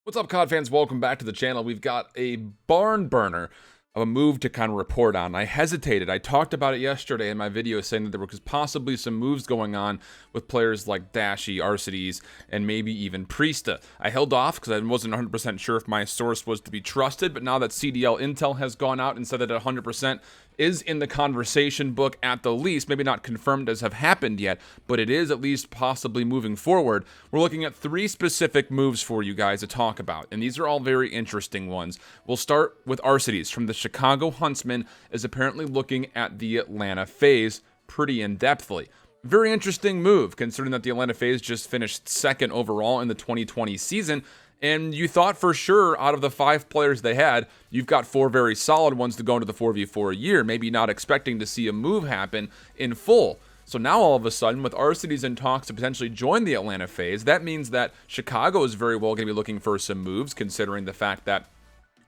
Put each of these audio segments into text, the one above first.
What's up, COD fans? Welcome back to the channel. We've got a barn burner of a move to kind of report on. I hesitated. I talked about it yesterday in my video saying that there was possibly some moves going on with players like Dashy, Arcitys, and maybe even Priestah. I held off because I wasn't 100% sure if my source was to be trusted, but now that CDL Intel has gone out and said that 100% is in the conversation book at the least, maybe not confirmed as have happened yet, but it is at least possibly moving forward. We're looking at 3 specific moves for you guys to talk about, and these are all very interesting ones. We'll start with Arcitys from the Chicago Huntsman is apparently looking at the Atlanta FaZe pretty in-depthly. Very interesting move, considering that the Atlanta FaZe just finished 2nd overall in the 2020 season, and you thought for sure out of the 5 players they had, you've got 4 very solid ones to go into the 4v4 a year, maybe not expecting to see a move happen in full. So now all of a sudden, with Arcitys in talks to potentially join the Atlanta FaZe, that means that Chicago is very well going to be looking for some moves, considering the fact that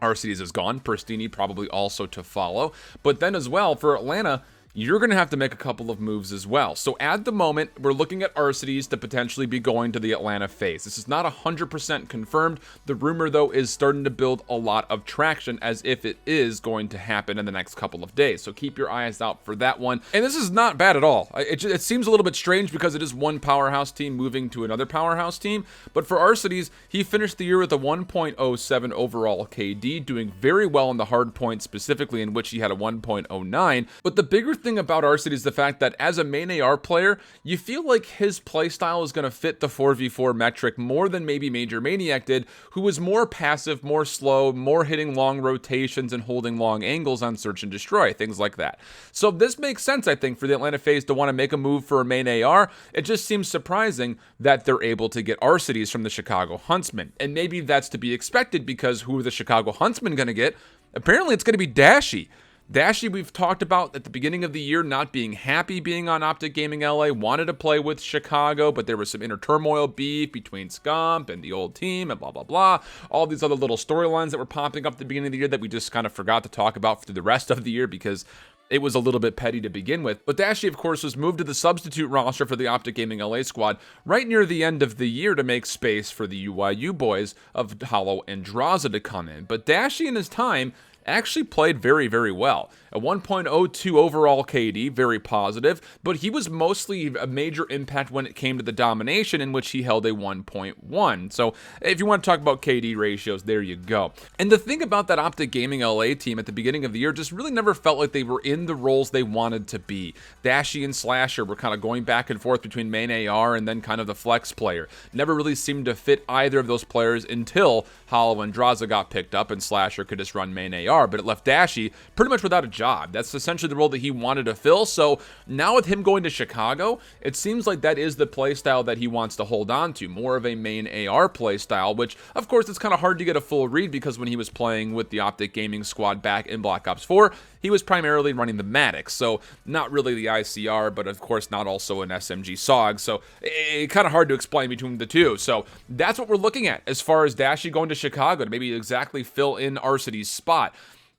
Arcitys is gone, Priestahh probably also to follow. But then as well, for Atlanta, you're going to have to make a couple of moves as well. So at the moment, we're looking at Arcitys to potentially be going to the Atlanta FaZe. This is not 100% confirmed. The rumor, though, is starting to build a lot of traction as if it is going to happen in the next couple of days. So keep your eyes out for that one. And this is not bad at all. It seems a little bit strange because it is one powerhouse team moving to another powerhouse team. But for Arcitys, he finished the year with a 1.07 overall KD, doing very well in the hard points specifically, in which he had a 1.09. But the bigger thing about Arcitys is the fact that as a main AR player, you feel like his playstyle is going to fit the 4v4 metric more than maybe Major Maniac did, who was more passive, more slow, more hitting long rotations and holding long angles on search and destroy, things like that. So this makes sense, I think, for the Atlanta FaZe to want to make a move for a main AR. It just seems surprising that they're able to get Arcitys from the Chicago Huntsman. And maybe that's to be expected because who are the Chicago Huntsmen going to get? Apparently it's going to be Dashy. Dashy, we've talked about at the beginning of the year not being happy being on Optic Gaming LA, wanted to play with Chicago, but there was some inner turmoil beef between Scump and the old team and blah, blah, blah. All these other little storylines that were popping up at the beginning of the year that we just kind of forgot to talk about through the rest of the year because it was a little bit petty to begin with. But Dashy, of course, was moved to the substitute roster for the Optic Gaming LA squad right near the end of the year to make space for the UYU boys of Hollow and Draza to come in. But Dashy in his time actually played very, very well. A 1.02 overall KD, very positive, but he was mostly a major impact when it came to the domination, in which he held a 1.1. So if you want to talk about KD ratios, there you go. And the thing about that Optic Gaming LA team at the beginning of the year just really never felt like they were in the roles they wanted to be. Dashy and Slasher were kind of going back and forth between main AR and then kind of the flex player. Never really seemed to fit either of those players until Hollow and Draza got picked up and Slasher could just run main AR, but it left Dashy pretty much without a job. That's essentially the role that he wanted to fill. So now with him going to Chicago, it seems like that is the playstyle that he wants to hold on to, more of a main AR playstyle, which of course it's kind of hard to get a full read because when he was playing with the Optic Gaming squad back in Black Ops 4, he was primarily running the Maddox, so not really the ICR, but of course not also an SMG SOG, so it's kind of hard to explain between the two. So that's what we're looking at as far as Dashy going to Chicago to maybe exactly fill in Arcitys' spot.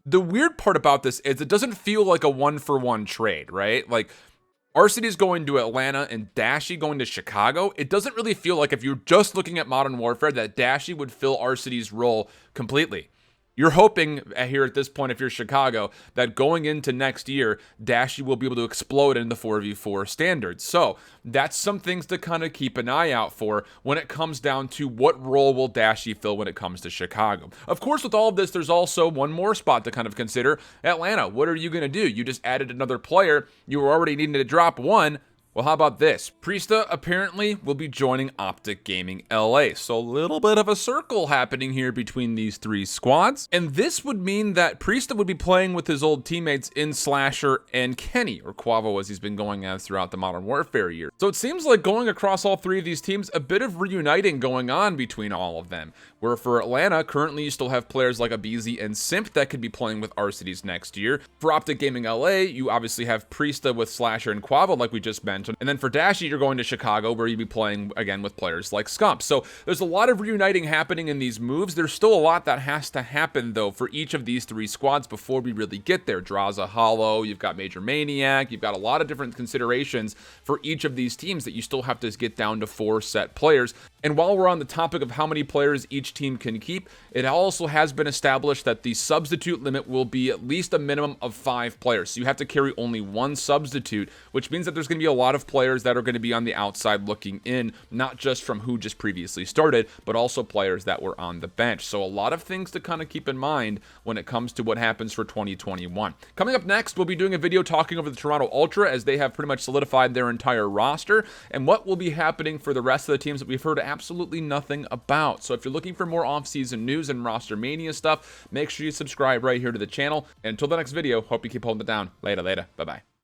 The weird part about this is it doesn't feel like a one-for-one trade, right? Like, Arcitys going to Atlanta and Dashy going to Chicago, it doesn't really feel like, if you're just looking at Modern Warfare, that Dashy would fill Arcitys' role completely. You're hoping here at this point, if you're Chicago, that going into next year, Dashy will be able to explode in the 4v4 standards. So that's some things to kind of keep an eye out for when it comes down to what role will Dashy fill when it comes to Chicago. Of course, with all of this, there's also one more spot to kind of consider. Atlanta, what are you going to do? You just added another player. You were already needing to drop one. Well, how about this? Priestah apparently will be joining Optic Gaming LA. So a little bit of a circle happening here between these 3 squads. And this would mean that Priestah would be playing with his old teammates in Slasher and Kenny, or Quavo as he's been going as throughout the Modern Warfare year. So it seems like going across all 3 of these teams, a bit of reuniting going on between all of them. Where for Atlanta, currently you still have players like Abizi and Simp that could be playing with Arcitys next year. For Optic Gaming LA, you obviously have Priestah with Slasher and Quavo, like we just mentioned. And then for Dashy, you're going to Chicago, where you'd be playing again with players like Scump. So there's a lot of reuniting happening in these moves. There's still a lot that has to happen, though, for each of these 3 squads before we really get there. Draza, Hollow, you've got Major Maniac, you've got a lot of different considerations for each of these teams that you still have to get down to 4 set players. And while we're on the topic of how many players each team can keep, it also has been established that the substitute limit will be at least a minimum of 5 players. So you have to carry only 1 substitute, which means that there's going to be a lot of players that are going to be on the outside looking in, not just from who just previously started, but also players that were on the bench. So a lot of things to kind of keep in mind when it comes to what happens for 2021. Coming up next, we'll be doing a video talking over the Toronto Ultra as they have pretty much solidified their entire roster and what will be happening for the rest of the teams that we've heard absolutely nothing about. So if you're looking for more off-season news and Rostermania stuff, make sure you subscribe right here to the channel. And until the next video, hope you keep holding it down. Later. Bye-bye.